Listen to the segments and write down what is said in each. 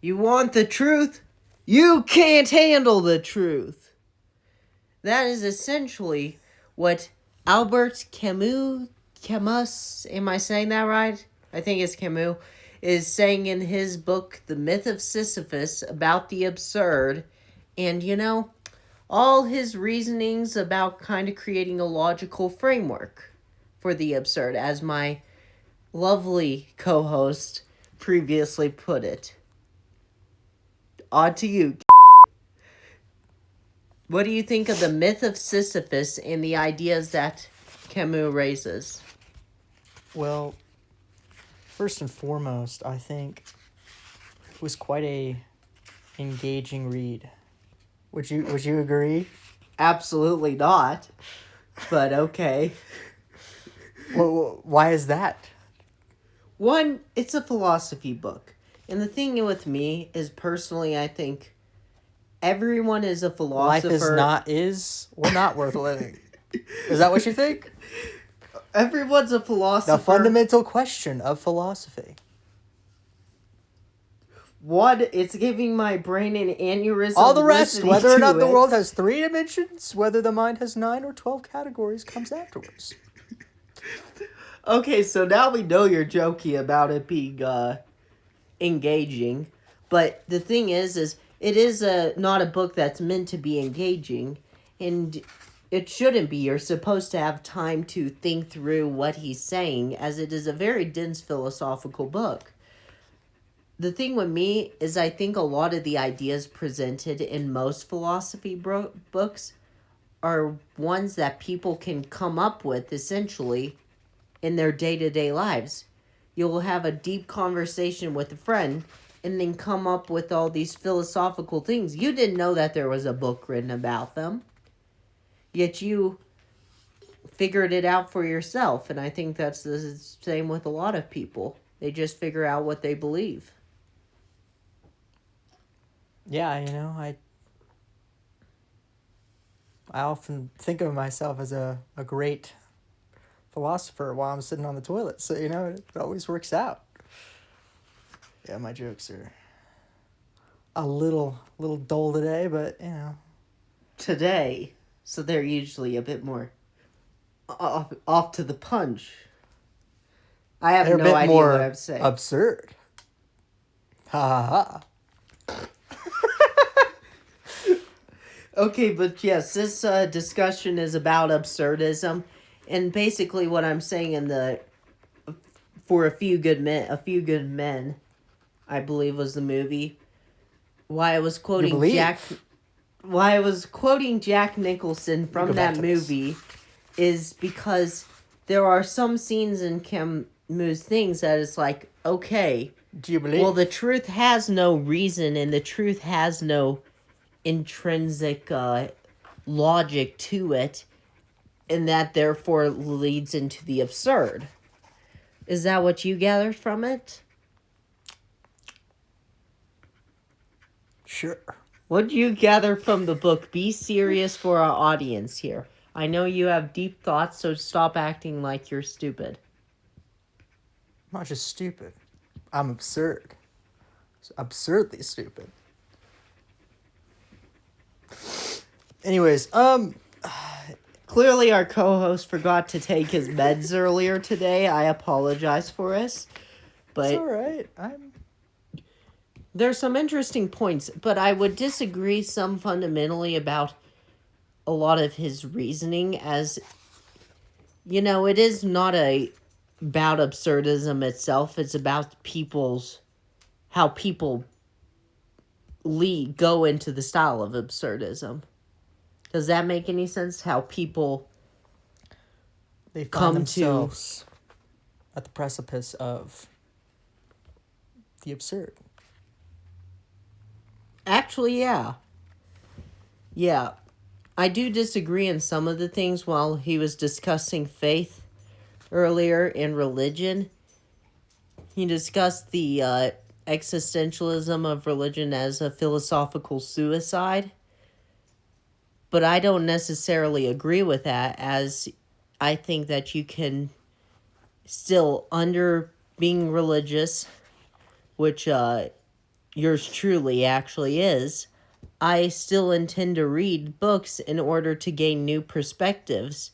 You want the truth? You can't handle the truth. That is essentially what Albert Camus, am I saying that right? I think it's Camus, is saying in his book, The Myth of Sisyphus, about the absurd. And, all his reasonings about kind of creating a logical framework for the absurd, as my lovely co-host previously put it. On to you. What do you think of the myth of Sisyphus and the ideas that Camus raises? Well, first and foremost, I think it was quite a engaging read. Would you agree? Absolutely not. But okay. Well, why is that? One, it's a philosophy book. And the thing with me is, personally, I think everyone is a philosopher. Life is not worth living. Is that what you think? Everyone's a philosopher. The fundamental question of philosophy. One, it's giving my brain an aneurysm. All the rest, whether or not the world has 3 dimensions, whether the mind has 9 or 12 categories, comes afterwards. Okay, so now we know you're joking about it being engaging. But the thing is it is not a book that's meant to be engaging. And it shouldn't be. You're supposed to have time to think through what he's saying, as it is a very dense philosophical book. The thing with me is, I think a lot of the ideas presented in most philosophy books are ones that people can come up with, essentially, in their day-to-day lives. You'll have a deep conversation with a friend and then come up with all these philosophical things. You didn't know that there was a book written about them. Yet you figured it out for yourself. And I think that's the same with a lot of people. They just figure out what they believe. Yeah, I often think of myself as a great philosopher while I'm sitting on the toilet. So, it always works out. Yeah, my jokes are a little dull today, but, Today, so they're usually a bit more off to the punch. I have no idea what I'm saying. Absurd. Ha ha ha. Okay, but yes, this discussion is about absurdism, and basically what I'm saying for a few good men, I believe was the movie. Why I was quoting Jack Nicholson from that movie is because there are some scenes in Camus' things that is like, okay, do you believe? Well, the truth has no reason, and the truth has no intrinsic logic to it, and that therefore leads into the absurd. Is that what you gathered from it? Sure. What do you gather from the book? Be serious for our audience here. I know you have deep thoughts, so stop acting like you're stupid. I'm not just stupid. I'm absurd. It's absurdly stupid. Anyways, clearly our co-host forgot to take his meds earlier today. I apologize for us. But it's all right. There's some interesting points, but I would disagree some fundamentally about a lot of his reasoning, as, it is not about absurdism itself. It's about how people go into the style of absurdism. Does that make any sense? How people they find themselves at the precipice of the absurd. Actually, yeah. Yeah. I do disagree in some of the things while he was discussing faith earlier and religion. He discussed the existentialism of religion as a philosophical suicide. But I don't necessarily agree with that, as I think that you can still, under being religious, which yours truly actually is, I still intend to read books in order to gain new perspectives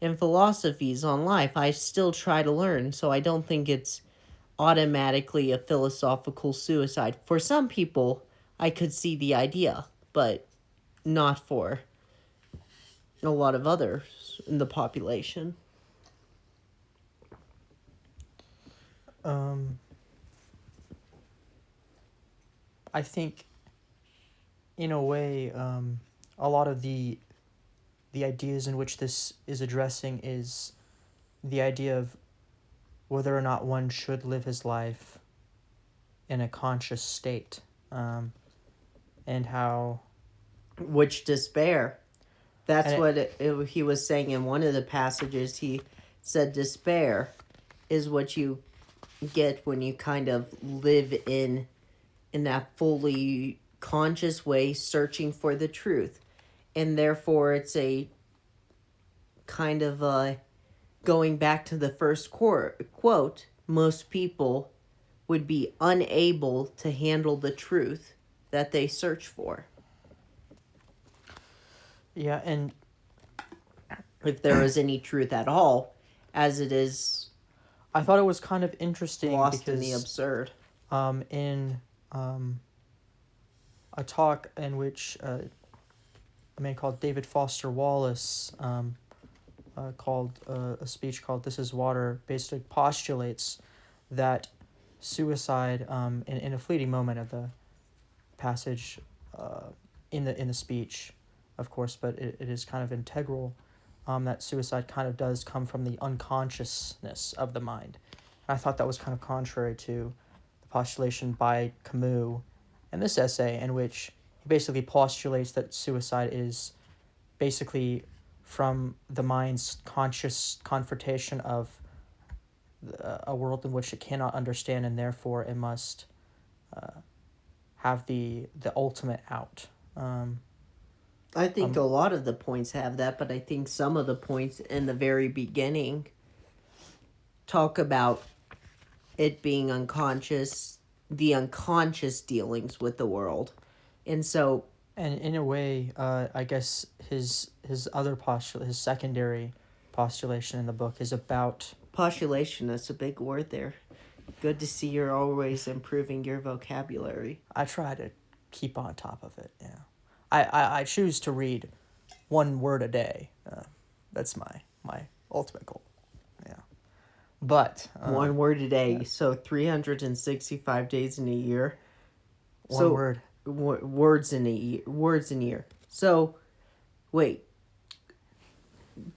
and philosophies on life. I still try to learn, so I don't think it's automatically a philosophical suicide. For some people, I could see the idea, but not for a lot of others in the population. I think, in a way, a lot of the ideas in which this is addressing is the idea of whether or not one should live his life in a conscious state, and how. Which despair. That's And what he was saying in one of the passages. He said despair is what you get when you kind of live in that fully conscious way, searching for the truth. And therefore it's a kind of going back to the first quote, most people would be unable to handle the truth that they search for. Yeah, and If there is any truth at all, as it is I thought it was kind of interesting lost because in the absurd. in a talk in which a man called David Foster Wallace called a speech called "This Is Water" basically postulates that suicide in a fleeting moment of the passage in the speech, of course, but it is kind of integral that suicide kind of does come from the unconsciousness of the mind. And I thought that was kind of contrary to the postulation by Camus in this essay, in which he basically postulates that suicide is basically from the mind's conscious confrontation of a world in which it cannot understand, and therefore it must have the ultimate out. I think a lot of the points have that, but I think some of the points in the very beginning talk about it being unconscious, the unconscious dealings with the world. And so, and in a way, I guess his other his secondary postulation in the book is about postulation is a big word there. Good to see you're always improving your vocabulary. I try to keep on top of it, yeah. I choose to read one word a day. That's my ultimate goal, yeah. But one word a day, yeah. So 365 days in a year. One word. Words in a year. So, wait.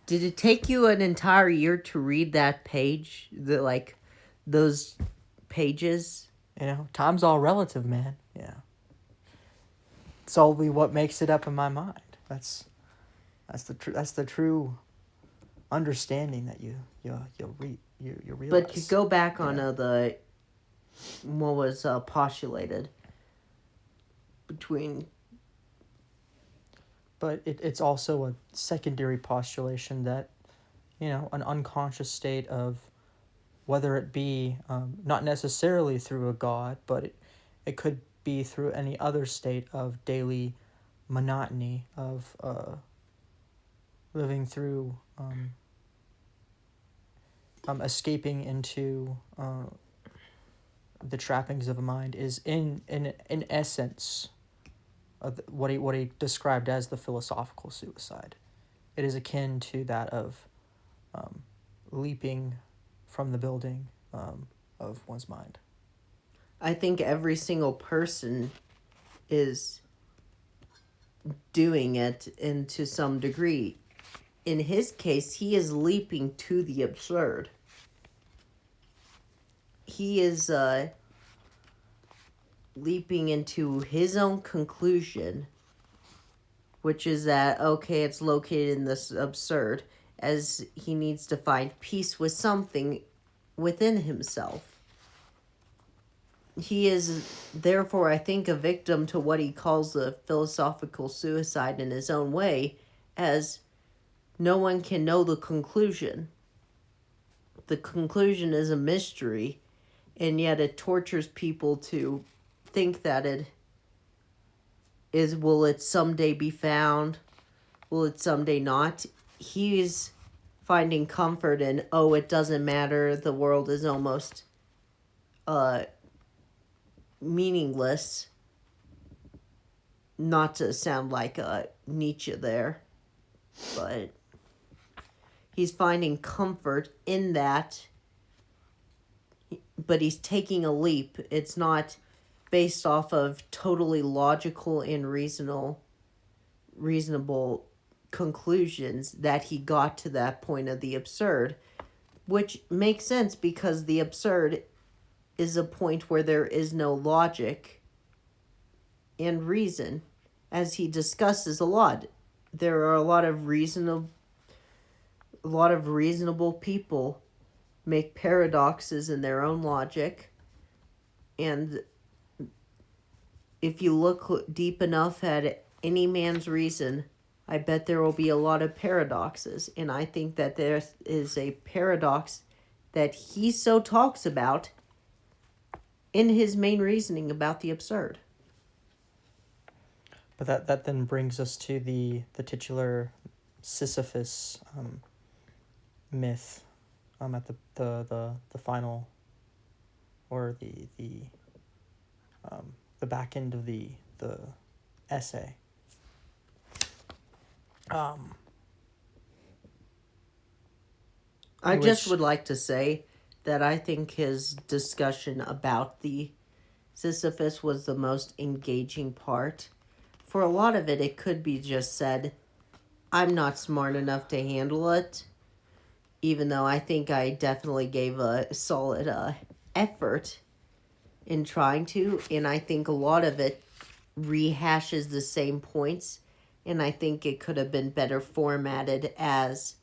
Did it take you an entire year to read that page? Those pages? Time's all relative, man. Yeah. It's only what makes it up in my mind. That's the true understanding that you realize. But to go back on the what was postulated between. But it's also a secondary postulation that, an unconscious state of, whether it be not necessarily through a God, but it could be through any other state of daily monotony of living through escaping into the trappings of a mind is in essence of what he described as the philosophical suicide. It is akin to that of leaping from the building of one's mind. I think every single person is doing it, and to some degree. In his case, he is leaping to the absurd. He is leaping into his own conclusion, which is that, okay, it's located in this absurd, as he needs to find peace with something within himself. He is, therefore, I think, a victim to what he calls a philosophical suicide in his own way, as no one can know the conclusion. The conclusion is a mystery, and yet it tortures people to think that it is, will it someday be found? Will it someday not? He's finding comfort in, oh, it doesn't matter. The world is almost meaningless. Not to sound like Nietzsche there, but he's finding comfort in that, but he's taking a leap. It's not based off of totally logical and reasonable conclusions that he got to that point of the absurd, which makes sense because the absurd is a point where there is no logic and reason, as he discusses a lot. There are a lot of reasonable people make paradoxes in their own logic, and if you look deep enough at any man's reason, I bet there will be a lot of paradoxes. And I think that there is a paradox that he so talks about in his main reasoning about the absurd. But that then brings us to the titular Sisyphus myth at the final, or the back end of the essay. I just would like to say that I think his discussion about the Sisyphus was the most engaging part. For a lot of it, it could be just said, I'm not smart enough to handle it, even though I think I definitely gave a solid effort in trying to, and I think a lot of it rehashes the same points, and I think it could have been better formatted as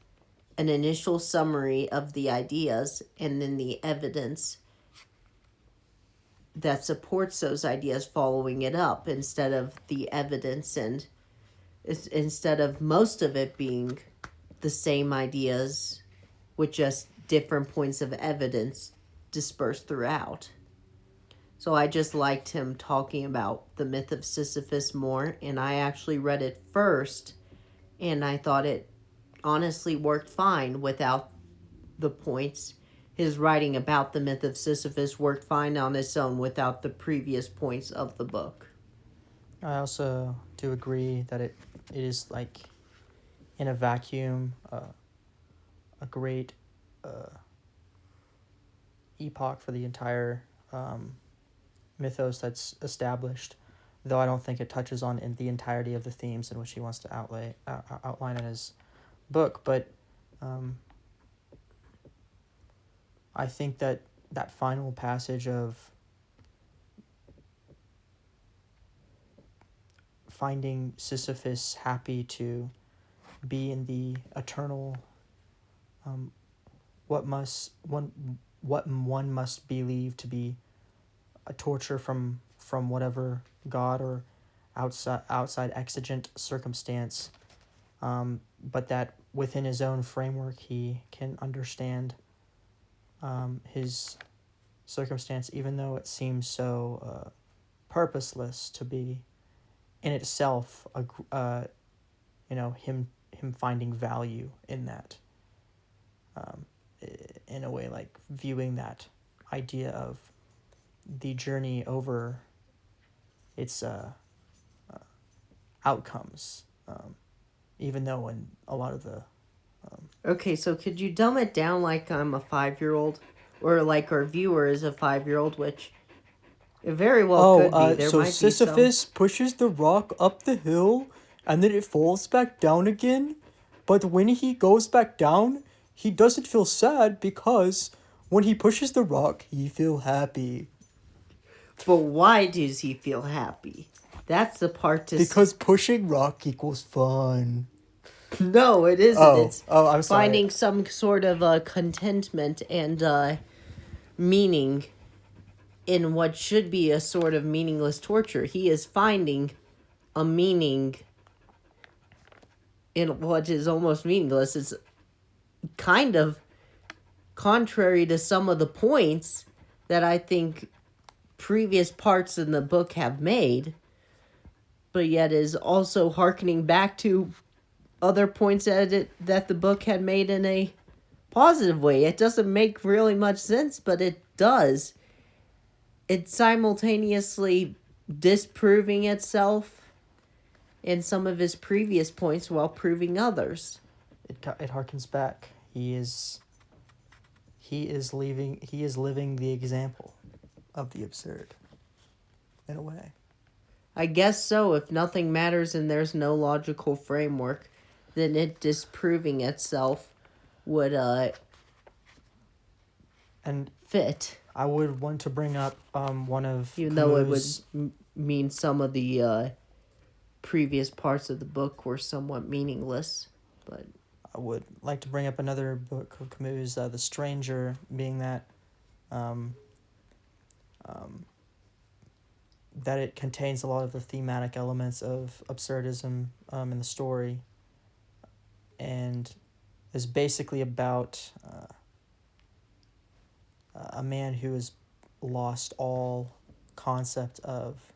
an initial summary of the ideas and then the evidence that supports those ideas following it up, instead of the evidence and instead of most of it being the same ideas with just different points of evidence dispersed throughout. So I just liked him talking about the myth of Sisyphus more, and I actually read it first, and I thought it honestly worked fine without the points. His writing about the myth of Sisyphus worked fine on its own without the previous points of the book. I also do agree that it is, like, in a vacuum, a great epoch for the entire mythos that's established, though I don't think it touches on in the entirety of the themes in which he wants to outline in his book. But I think that final passage of finding Sisyphus happy to be in the eternal, what one must believe to be a torture from whatever God or outside exigent circumstance, but that within his own framework he can understand his circumstance, even though it seems so purposeless to be in itself, him finding value in that, in a way, like viewing that idea of the journey over its outcomes, even though in a lot of the Okay, so could you dumb it down like I'm a 5-year-old? Or like our viewer is a 5-year-old, which it very well could be. There so might Sisyphus pushes the rock up the hill, and then it falls back down again. But when he goes back down, he doesn't feel sad, because when he pushes the rock, he feels happy. But why does he feel happy? That's the part to Because pushing rock equals fun. No, it isn't. It's I'm sorry. finding some sort of contentment and meaning in what should be a sort of meaningless torture. He is finding a meaning in what is almost meaningless. It's kind of contrary to some of the points that I think previous parts in the book have made, but yet is also hearkening back to other points that the book had made in a positive way. It doesn't make really much sense, but it does. It's simultaneously disproving itself in some of his previous points while proving others. It harkens back. He is living the example of the absurd, in a way. I guess so. If nothing matters and there's no logical framework, then it disproving itself would and fit. I would want to bring up one of Even though it would Camus' mean some of the previous parts of the book were somewhat meaningless, but I would like to bring up another book of Camus, The Stranger, being that that it contains a lot of the thematic elements of absurdism in the story, and is basically about a man who has lost all concept of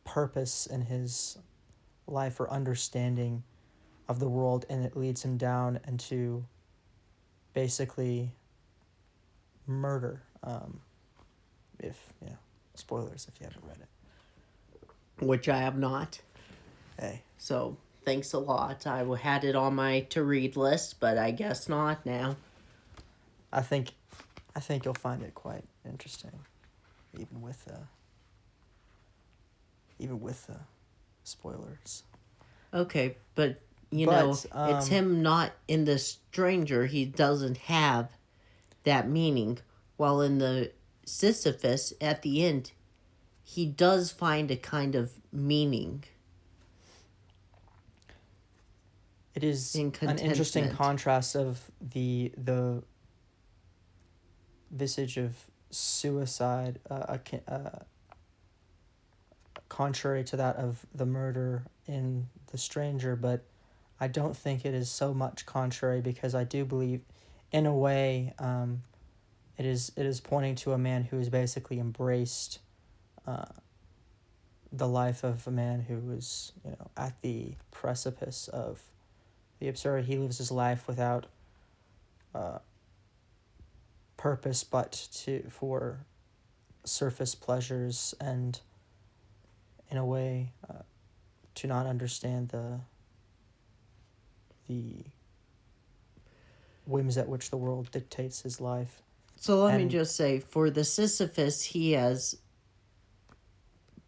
purpose in his life or understanding of the world, and it leads him down into basically murder. If spoilers if you haven't read it. which I have not. Hey, So thanks a lot. I had it on my to read list, but I guess not now. I think you'll find it quite interesting, even with spoilers. Okay, but it's But him not in the stranger. He doesn't have that meaning. While in the Sisyphus, at the end, he does find a kind of meaning. it is in an interesting contentment. contrast of the visage of suicide, contrary to that of the murder in The Stranger, but I don't think it is so much contrary, because I do believe, in a way, it is pointing to a man who has basically embraced the life of a man who was at the precipice of the absurd. He lives his life without purpose, but for surface pleasures, and in a way to not understand the whims at which the world dictates his life. So let me just say, for the Sisyphus, he has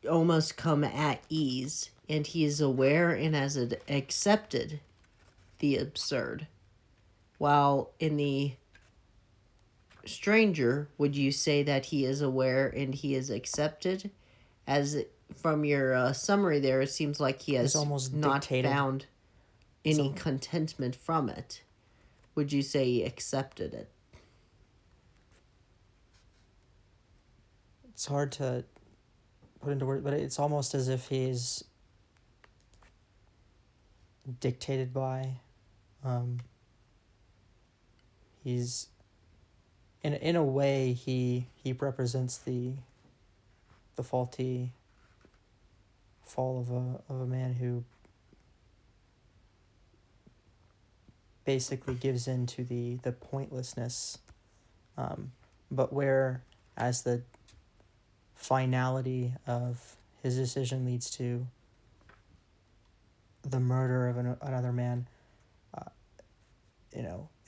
almost come at ease, and he is aware and has accepted the absurd. While in the stranger, would you say that he is aware and he is accepted? As from your summary there, it seems like he has almost not dictated. found any contentment from it. Would you say he accepted it? It's hard to put into words, but it's almost as if he's dictated by. He's in a way he represents the faulty fall of a man who basically gives in to the pointlessness, but where as the finality of his decision leads to the murder of another man,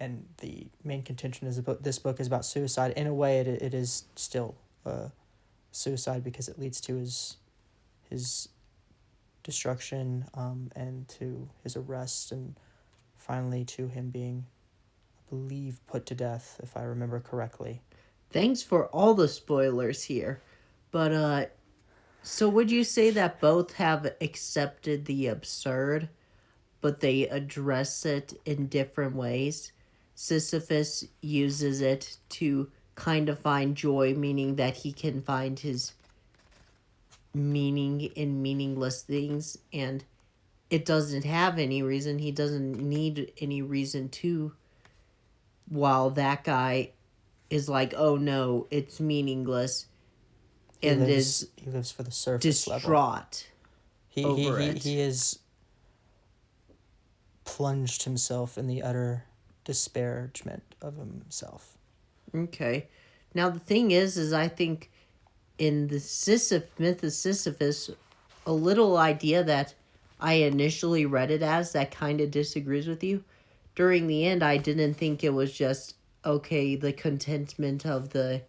and the main contention is about this book is about suicide. In a way, it is still suicide, because it leads to his destruction, and to his arrest, and finally to him being, I believe, put to death, if I remember correctly. Thanks for all the spoilers here. But, so would you say that both have accepted the absurd, but they address it in different ways? Sisyphus uses it to kind of find joy, meaning that he can find his meaning in meaningless things, and it doesn't have any reason. He doesn't need any reason to, while that guy is like, oh no, it's meaningless, and is He lives for the surface level. distraught He over it. He has plunged himself in the utter disparagement of himself. Okay. Now the thing is I think in the myth of Sisyphus, a little idea that I initially read it as that kind of disagrees with you. During the end, I didn't think it was just, okay, the contentment of the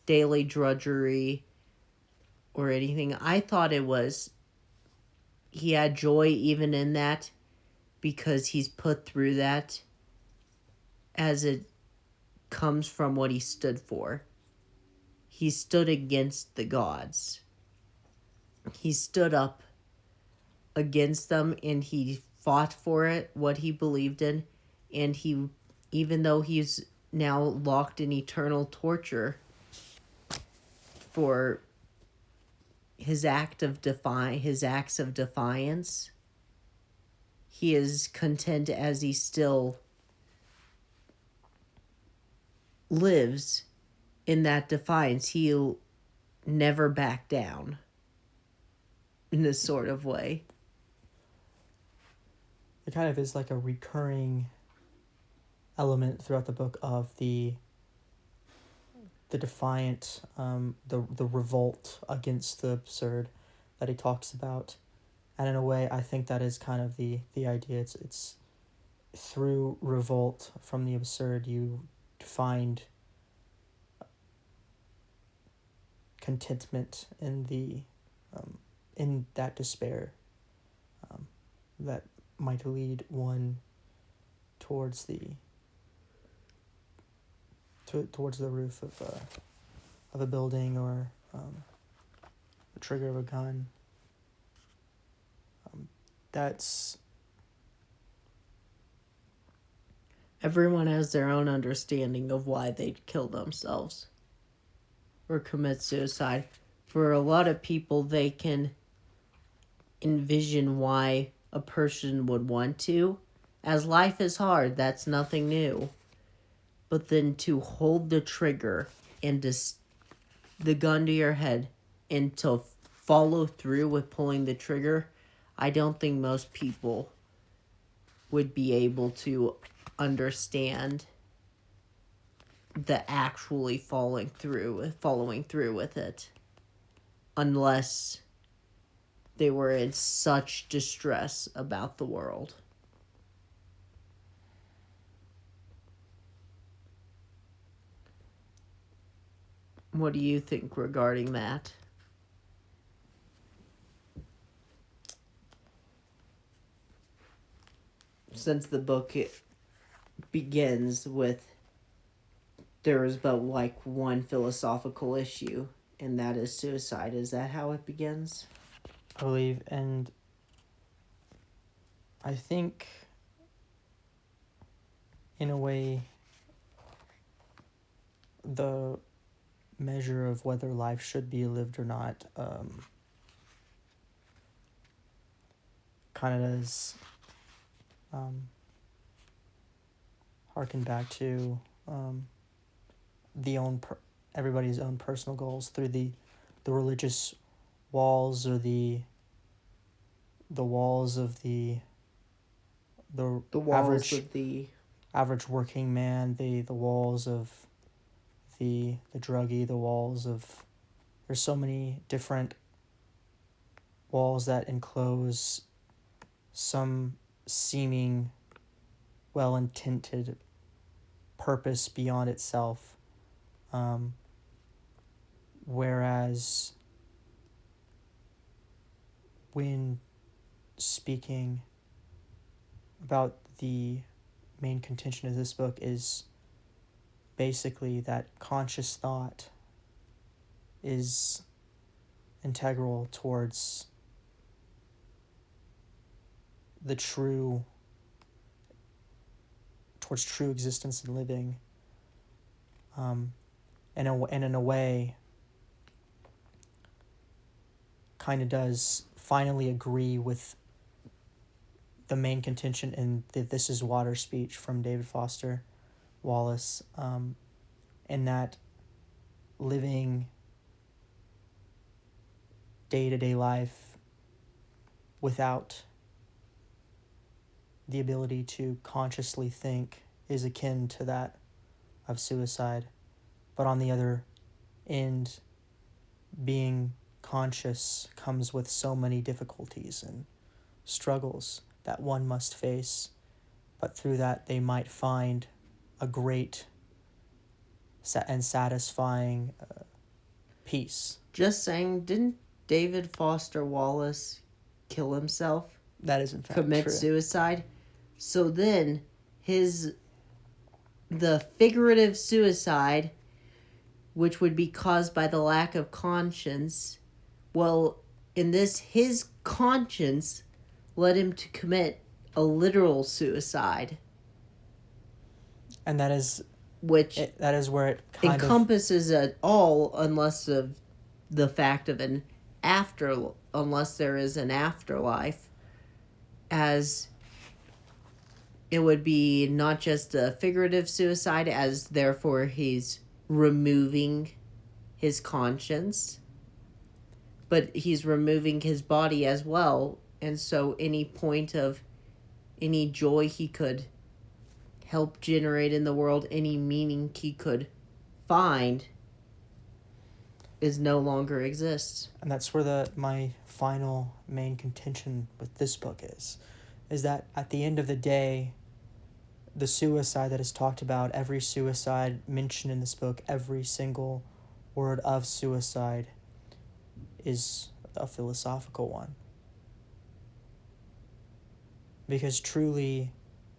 daily drudgery or anything. I thought it was he had joy even in that because he's put through that as it comes from what he stood for. He stood against the gods. He stood up against them and he fought for it, what he believed in, and he, even though he's now locked in eternal torture for his acts of defiance, he is content as he still lives in that defiance. He'll never back down in this sort of way. It kind of is like a recurring element throughout the book of the defiant, the revolt against the absurd that he talks about. And in a way, I think that is kind of the idea. It's through revolt from the absurd, you find contentment in the in that despair that might lead one towards the towards the roof of a building or the trigger of a gun. That's Everyone has their own understanding of why they'd kill themselves or commit suicide. For a lot of people, they can envision why a person would want to. As life is hard, that's nothing new. But then to hold the trigger and the gun to your head and to follow through with pulling the trigger, I don't think most people would be able to understand the actually following through with it unless they were in such distress about the world. What do you think regarding that? Since the book begins with there is but like one philosophical issue, and that is suicide. Is that how it begins? I believe, and I think in a way the measure of whether life should be lived or not kind of does harken back to everybody's own personal goals through the religious walls or the walls of the walls of the average working man, the walls of the druggie, the walls of, there's so many different walls that enclose some seeming well-intended purpose beyond itself, whereas when speaking about the main contention of this book is basically that conscious thought is integral towards true existence and living, and in a way kind of does finally agree with the main contention in the This Is Water speech from David Foster Wallace, in that living day-to-day life without the ability to consciously think is akin to that of suicide. But on the other end, being conscious comes with so many difficulties and struggles that one must face, but through that they might find a great and satisfying peace. Just saying, didn't David Foster Wallace kill himself? That is in fact commit true. suicide? So then the figurative suicide, which would be caused by the lack of conscience, well, in this, his conscience led him to commit a literal suicide. And that is where it encompasses it all, unless of the fact of unless there is an afterlife, as it would be not just a figurative suicide, as therefore he's removing his conscience, but he's removing his body as well. And so any point of any joy he could help generate in the world, any meaning he could find, is no longer exists. And that's where my final main contention with this book is that at the end of the day, the suicide that is talked about, every suicide mentioned in this book, every single word of suicide is a philosophical one. Because truly,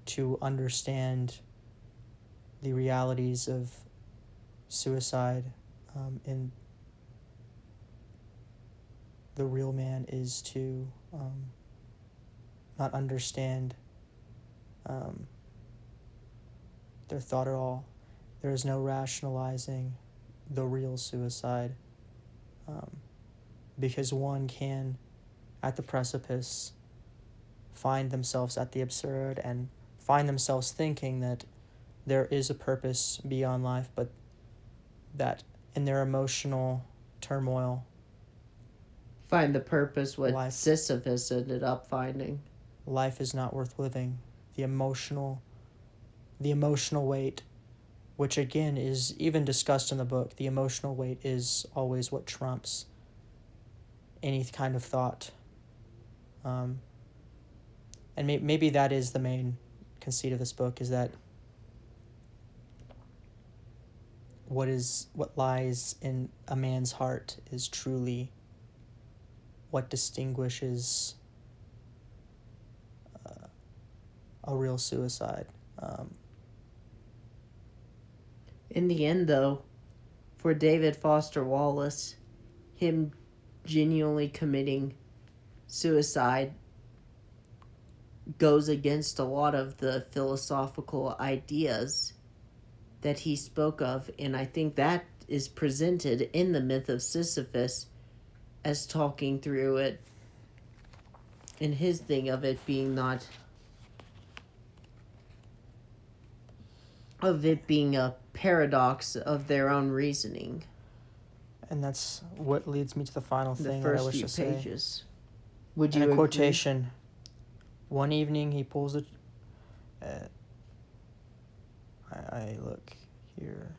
to understand the realities of suicide in the real man is to not understand their thought at all. There is no rationalizing the real suicide, because one can, at the precipice, find themselves at the absurd and find themselves thinking that there is a purpose beyond life, but that in their emotional turmoil, find the purpose what Sisyphus ended up finding. Life is not worth living. The emotional weight, which again is even discussed in the book, the emotional weight is always what trumps any kind of thought. And maybe that is the main conceit of this book, is that what lies in a man's heart is truly what distinguishes a real suicide. In the end, though, for David Foster Wallace, him genuinely committing suicide goes against a lot of the philosophical ideas that he spoke of, and I think that is presented in the myth of Sisyphus as talking through it, and his thing of it being a paradox of their own reasoning. And that's what leads me to the final thing that I wish to say. The first few pages. Would you in a agree? Quotation, one evening he pulls it. I look here.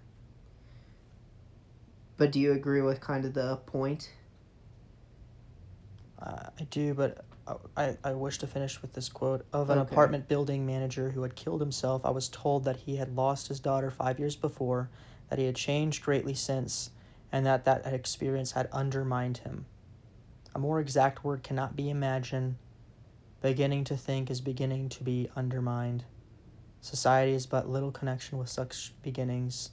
But do you agree with kind of the point? I do, but I wish to finish with this quote. Of an apartment building manager who had killed himself, I was told that he had lost his daughter 5 years before, that he had changed greatly since, and that experience had undermined him. A more exact word cannot be imagined. Beginning to think is beginning to be undermined. Society is but little connection with such beginnings.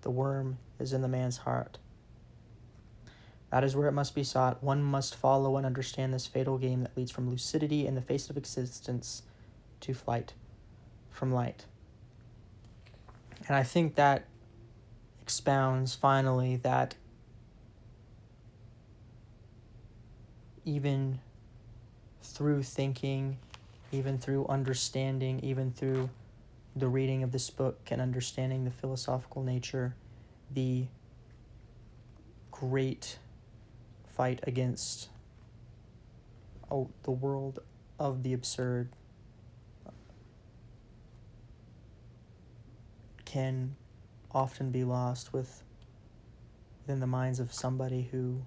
The worm is in the man's heart. That is where it must be sought. One must follow and understand this fatal game that leads from lucidity in the face of existence to flight from light. And I think that expounds finally that even through thinking, even through understanding, even through the reading of this book and understanding the philosophical nature, the great fight against the world of the absurd can often be lost within the minds of somebody who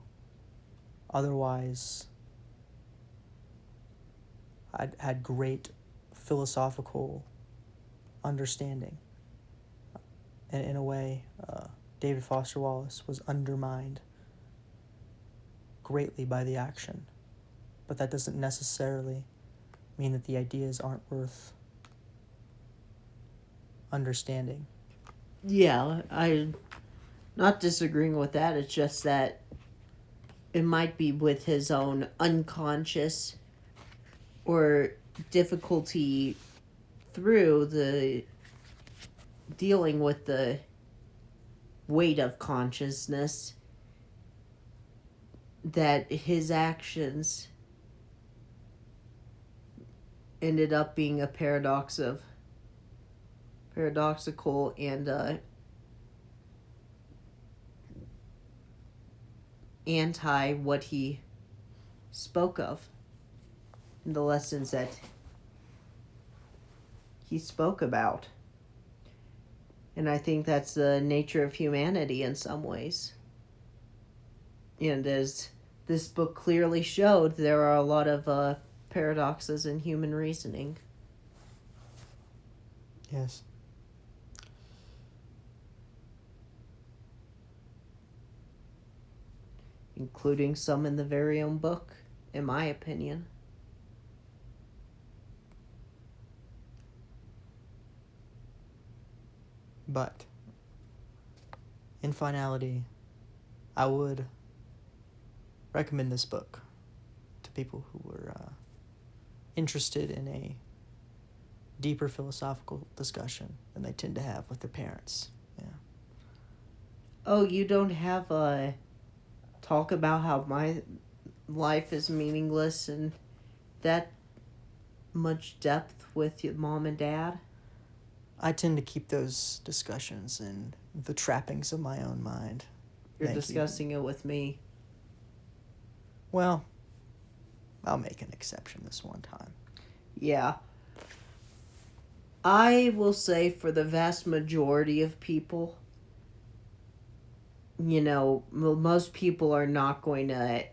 otherwise had great philosophical understanding. And in a way, David Foster Wallace was undermined greatly by the action. But that doesn't necessarily mean that the ideas aren't worth understanding. Yeah, I'm not disagreeing with that. It's just that it might be with his own unconscious or difficulty through the dealing with the weight of consciousness that his actions ended up being a paradoxical and anti what he spoke of, the lessons that he spoke about. And I think that's the nature of humanity in some ways. And as this book clearly showed, there are a lot of paradoxes in human reasoning. Yes. Including some in the very own book, in my opinion. But in finality, I would recommend this book to people who were interested in a deeper philosophical discussion than they tend to have with their parents. Yeah. Oh, you don't have a talk about how my life is meaningless and that much depth with your mom and dad? I tend to keep those discussions in the trappings of my own mind. You're discussing it with me. Well, I'll make an exception this one time. Yeah. I will say for the vast majority of people, most people are not going to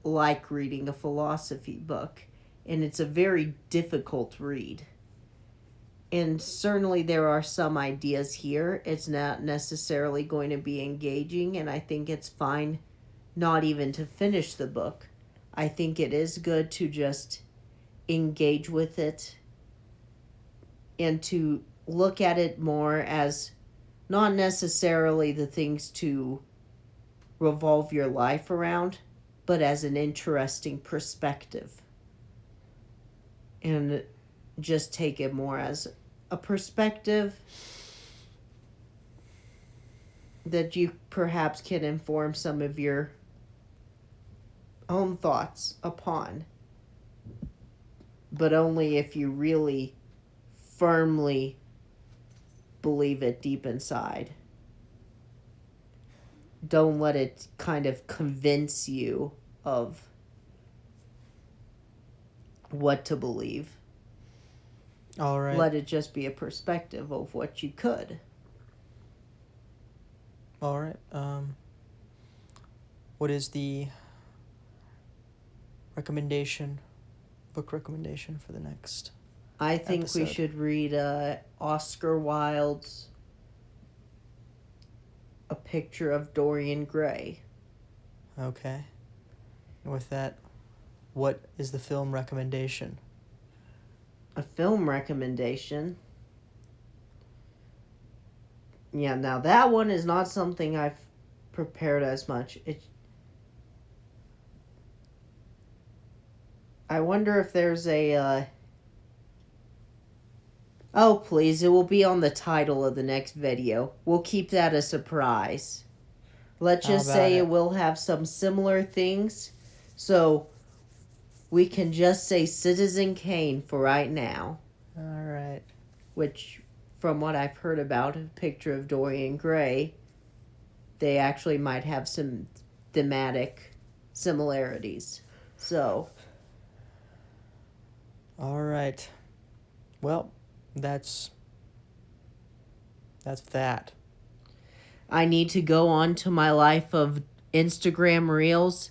like reading a philosophy book. And it's a very difficult read. And certainly there are some ideas here. It's not necessarily going to be engaging, and I think it's fine not even to finish the book. I think it is good to just engage with it and to look at it more as not necessarily the things to revolve your life around, but as an interesting perspective. And just take it more as a perspective that you perhaps can inform some of your own thoughts upon. But only if you really firmly believe it deep inside. Don't let it kind of convince you of what to believe. All right. Let it just be a perspective of what you could. All right. What is the book recommendation for the next I think episode? we should read Oscar Wilde's A Picture of Dorian Gray. Okay. And with that, what is the film recommendation? A film recommendation? Yeah, now that one is not something I've prepared as much. I wonder if there's a... Oh, please, it will be on the title of the next video. We'll keep that a surprise. Let's just say it will have some similar things. So we can just say Citizen Kane for right now. All right. Which, from what I've heard about, A Picture of Dorian Gray they actually might have some thematic similarities. So, All right. Well, that's that. I need to go on to my life of Instagram Reels